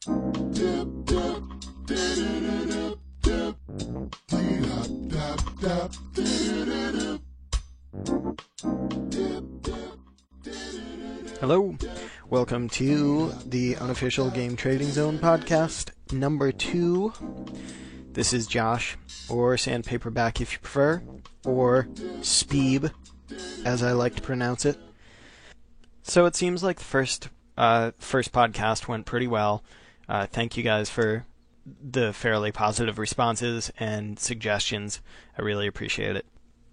Hello, welcome to the Unofficial Game Trading Zone podcast number 2. This is Josh, or Sandpaperback if you prefer, or Speeb, as I like to pronounce it. So it seems like the first podcast went pretty well. Thank you guys for the fairly positive responses and suggestions. I really appreciate it.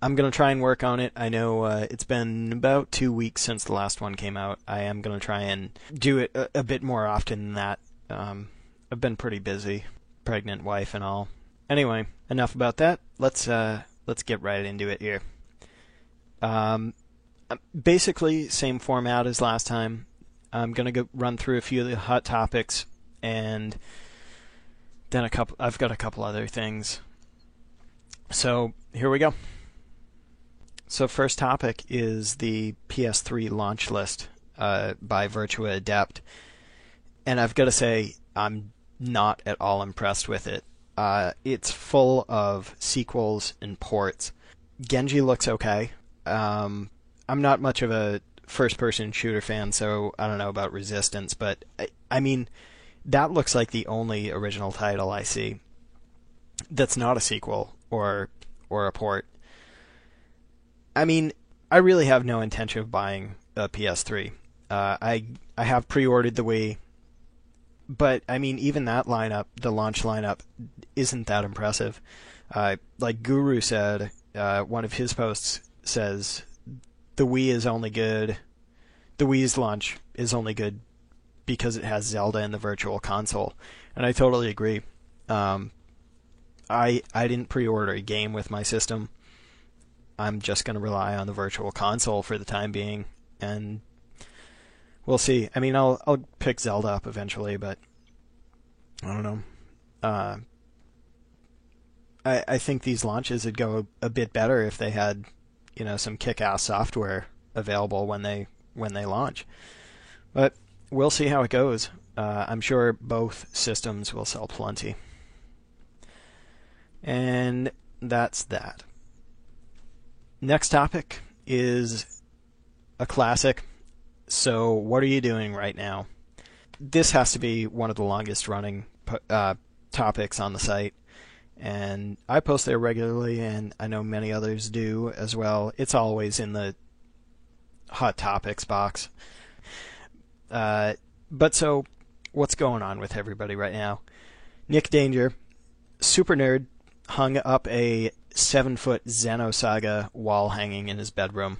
I'm going to try and work on it. I know it's been about 2 weeks since the last one came out. I am going to try and do it a bit more often than that. I've been pretty busy, pregnant wife and all. Anyway, enough about that. Let's get right into it here. Basically, same format as last time. I'm going to run through a few of the hot topics, and then I've got a couple other things. So, here we go. So first topic is the PS3 launch list by Virtua Adept. And I've got to say, I'm not at all impressed with it. It's full of sequels and ports. Genji looks okay. I'm not much of a first-person shooter fan, so I don't know about Resistance, but I mean, that looks like the only original title I see that's not a sequel or a port. I mean, I really have no intention of buying a PS3. I have pre-ordered the Wii, but I mean, even that lineup, the launch lineup, isn't that impressive. Like Guru said, one of his posts says the Wii is only good. The Wii's launch is only good because it has Zelda in the Virtual Console, and I totally agree. I didn't pre-order a game with my system. I'm just going to rely on the Virtual Console for the time being, and we'll see. I mean, I'll pick Zelda up eventually, but I don't know. I think these launches would go a bit better if they had, some kick-ass software available when they launch. But we'll see how it goes. I'm sure both systems will sell plenty. And that's that. Next topic is a classic. So, what are you doing right now? This has to be one of the longest running topics on the site, and I post there regularly, and I know many others do as well. It's always in the hot topics box. But so, what's going on with everybody right now? Nick Danger, super nerd, hung up a 7-foot Xenosaga wall hanging in his bedroom.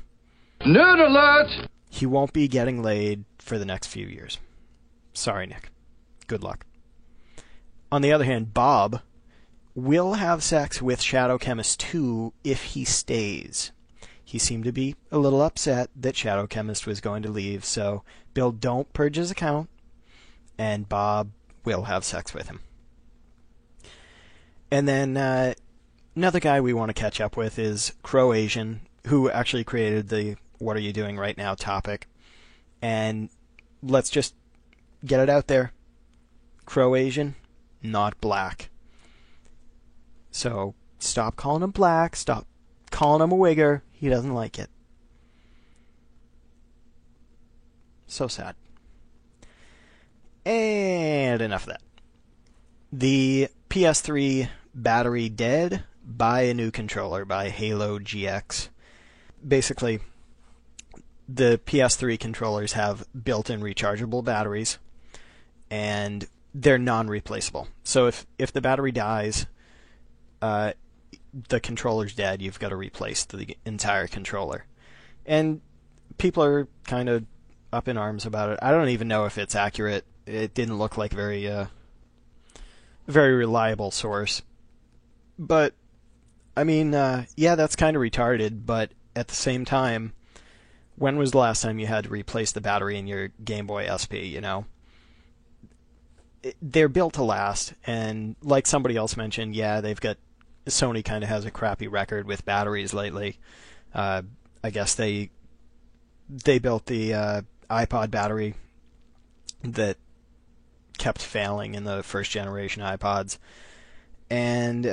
Nerd alert! He won't be getting laid for the next few years. Sorry, Nick. Good luck. On the other hand, Bob will have sex with Shadow Chemist 2 if he stays. He seemed to be a little upset that Shadow Chemist was going to leave, so Bill, don't purge his account, and Bob will have sex with him. And then another guy we want to catch up with is Crow-Asian, who actually created the What Are You Doing Right Now topic. And let's just get it out there. Crow-Asian, not black. So stop calling him black, stop calling him a wigger. He doesn't like it. So sad. And enough of that. The PS3 battery dead. Buy a new controller by Halo GX. Basically, the PS3 controllers have built-in rechargeable batteries, and they're non-replaceable. So if the battery dies, the controller's dead, you've got to replace the entire controller. And people are kind of up in arms about it. I don't even know if it's accurate. It didn't look like a very reliable source. But I mean, yeah, that's kind of retarded, but at the same time, when was the last time you had to replace the battery in your Game Boy SP, They're built to last, and like somebody else mentioned, yeah, Sony kind of has a crappy record with batteries lately. I guess they built the iPod battery that kept failing in the first generation iPods. And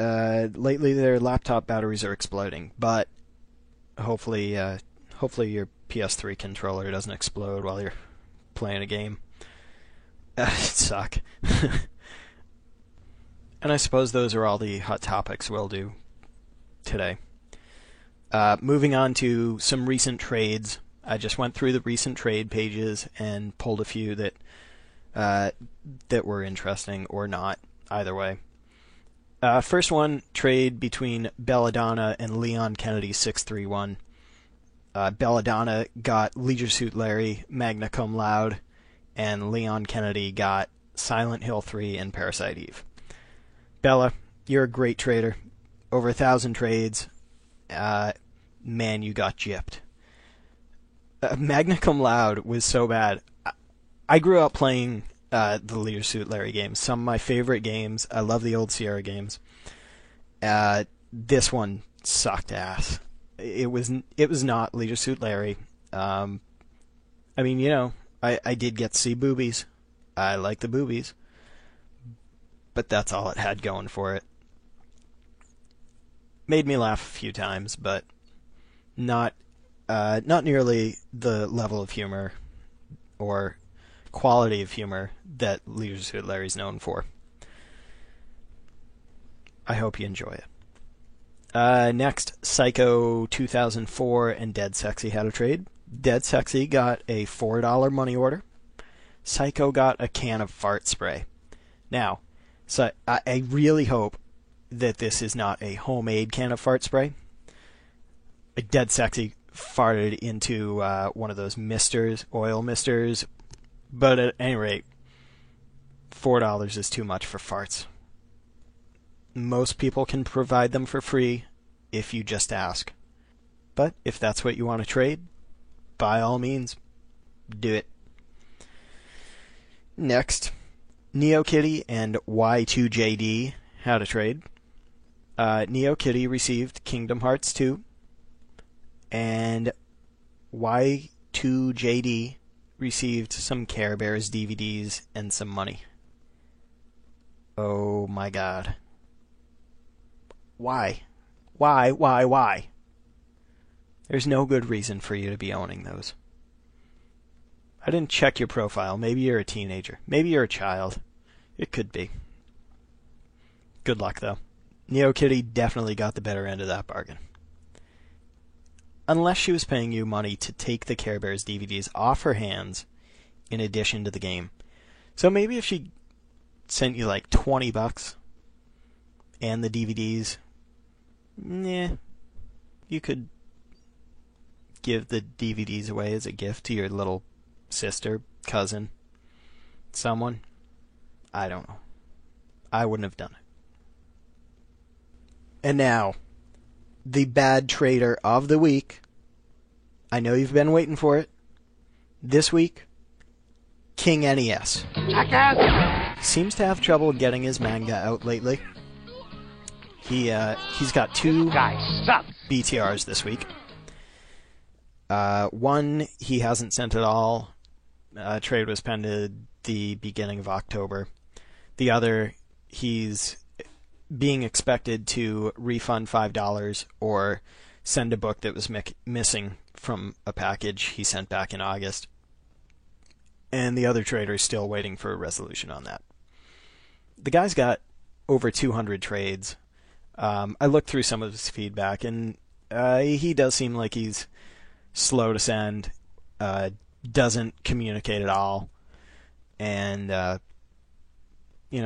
lately their laptop batteries are exploding. But hopefully your PS3 controller doesn't explode while you're playing a game. It'd suck. And I suppose those are all the hot topics we'll do today. Moving on to some recent trades. I just went through the recent trade pages and pulled a few that were interesting or not, either way. First one, trade between Belladonna and Leon Kennedy 631. Belladonna got Leisure Suit Larry, Magna Cum Laude, and Leon Kennedy got Silent Hill 3 and Parasite Eve. Bella, you're a great trader. Over 1,000 trades. Man, you got gypped. Magna Cum Laude was so bad. I grew up playing the Leisure Suit Larry games. Some of my favorite games. I love the old Sierra games. This one sucked ass. It was not Leisure Suit Larry. I mean, I did get to see boobies. I like the boobies. But that's all it had going for it. Made me laugh a few times, but not nearly the level of humor or quality of humor that Leisure Suit Larry's known for. I hope you enjoy it. Next, Psycho 2004 and Dead Sexy had a trade. Dead Sexy got a $4 money order. Psycho got a can of fart spray. Now, so I really hope that this is not a homemade can of fart spray. Dead Sexy farted into one of those misters, oil misters. But at any rate, $4 is too much for farts. Most people can provide them for free if you just ask. But if that's what you want to trade, by all means, do it. Next, NeoKitty and Y2JD had a trade. NeoKitty received Kingdom Hearts 2, and Y2JD received some Care Bears DVDs and some money. Oh my god. Why? Why? There's no good reason for you to be owning those. I didn't check your profile. Maybe you're a teenager. Maybe you're a child. It could be. Good luck, though. NeoKitty definitely got the better end of that bargain. Unless she was paying you money to take the Care Bears DVDs off her hands in addition to the game. So maybe if she sent you like $20 and the DVDs, you could give the DVDs away as a gift to your little sister, cousin, someone. I don't know. I wouldn't have done it. And now, the bad trader of the week. I know you've been waiting for it. This week, King NES. Jackass! Seems to have trouble getting his manga out lately. He's got 2 BTRs this week. One he hasn't sent at all. Trade was penned at the beginning of October. The other, he's being expected to refund $5 or send a book that was missing from a package he sent back in August. And the other trader is still waiting for a resolution on that. The guy's got over 200 trades. I looked through some of his feedback, and he does seem like he's slow to send, doesn't communicate at all, and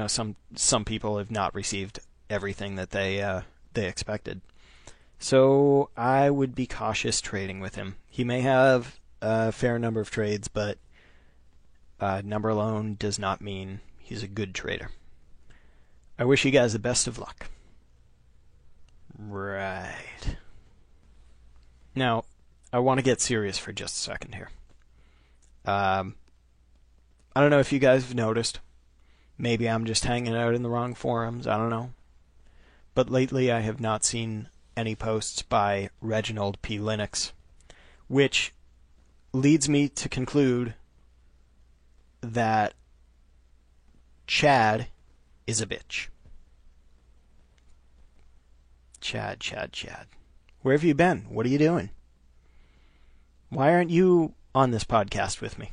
some people have not received everything that they expected. So I would be cautious trading with him. He may have a fair number of trades, but number alone does not mean he's a good trader. I wish you guys the best of luck. Right. Now, I want to get serious for just a second here. I don't know if you guys have noticed. Maybe I'm just hanging out in the wrong forums. I don't know. But lately I have not seen any posts by Reginald P. Linux, which leads me to conclude that Chad is a bitch. Chad. Where have you been? What are you doing? Why aren't you on this podcast with me?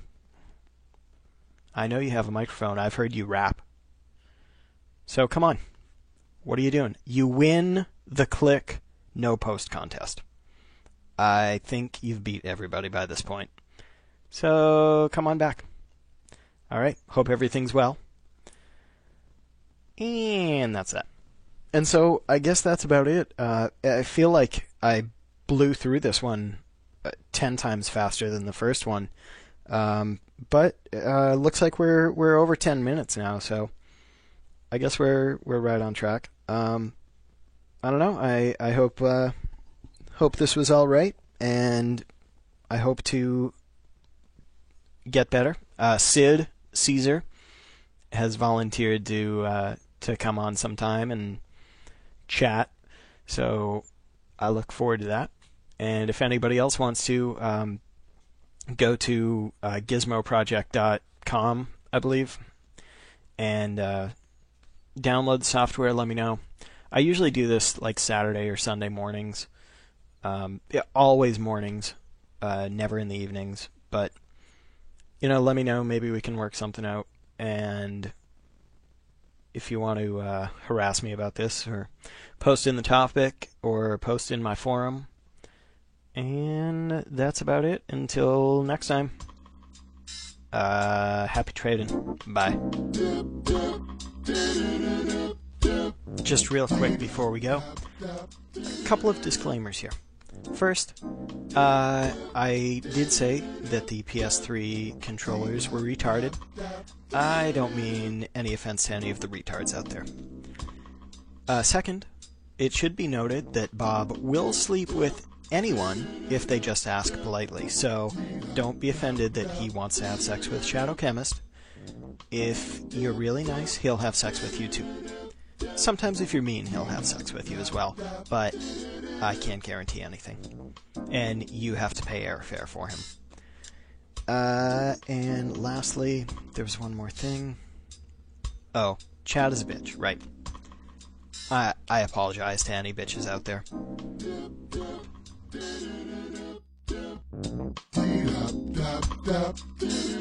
I know you have a microphone. I've heard you rap. So come on. What are you doing? You win the Click No Post contest. I think you've beat everybody by this point. So come on back. All right. Hope everything's well. And that's that. And so I guess that's about it. I feel like I blew through this one 10 times faster than the first one. But looks like we're over 10 minutes now, so I guess we're right on track. I don't know. I hope this was all right, and I hope to get better. Sid Caesar has volunteered to come on sometime and chat, so I look forward to that. And if anybody else wants to, go to gizmoproject.com, I believe, and download the software. Let me know. I usually do this like Saturday or Sunday mornings. Always mornings, never in the evenings. But, let me know. Maybe we can work something out. And if you want to harass me about this, or post in the topic, or post in my forum. And that's about it. Until next time. Happy trading. Bye. Just real quick before we go, a couple of disclaimers here. First, I did say that the PS3 controllers were retarded. I don't mean any offense to any of the retards out there. Second, it should be noted that Bob will sleep with anyone if they just ask politely, so don't be offended that he wants to have sex with Shadow Chemist. If you're really nice, he'll have sex with you too. Sometimes if you're mean, he'll have sex with you as well, but I can't guarantee anything. And you have to pay airfare for him. And lastly, there was one more thing. Oh, Chad is a bitch, right. I apologize to any bitches out there. Dap, dap, dap.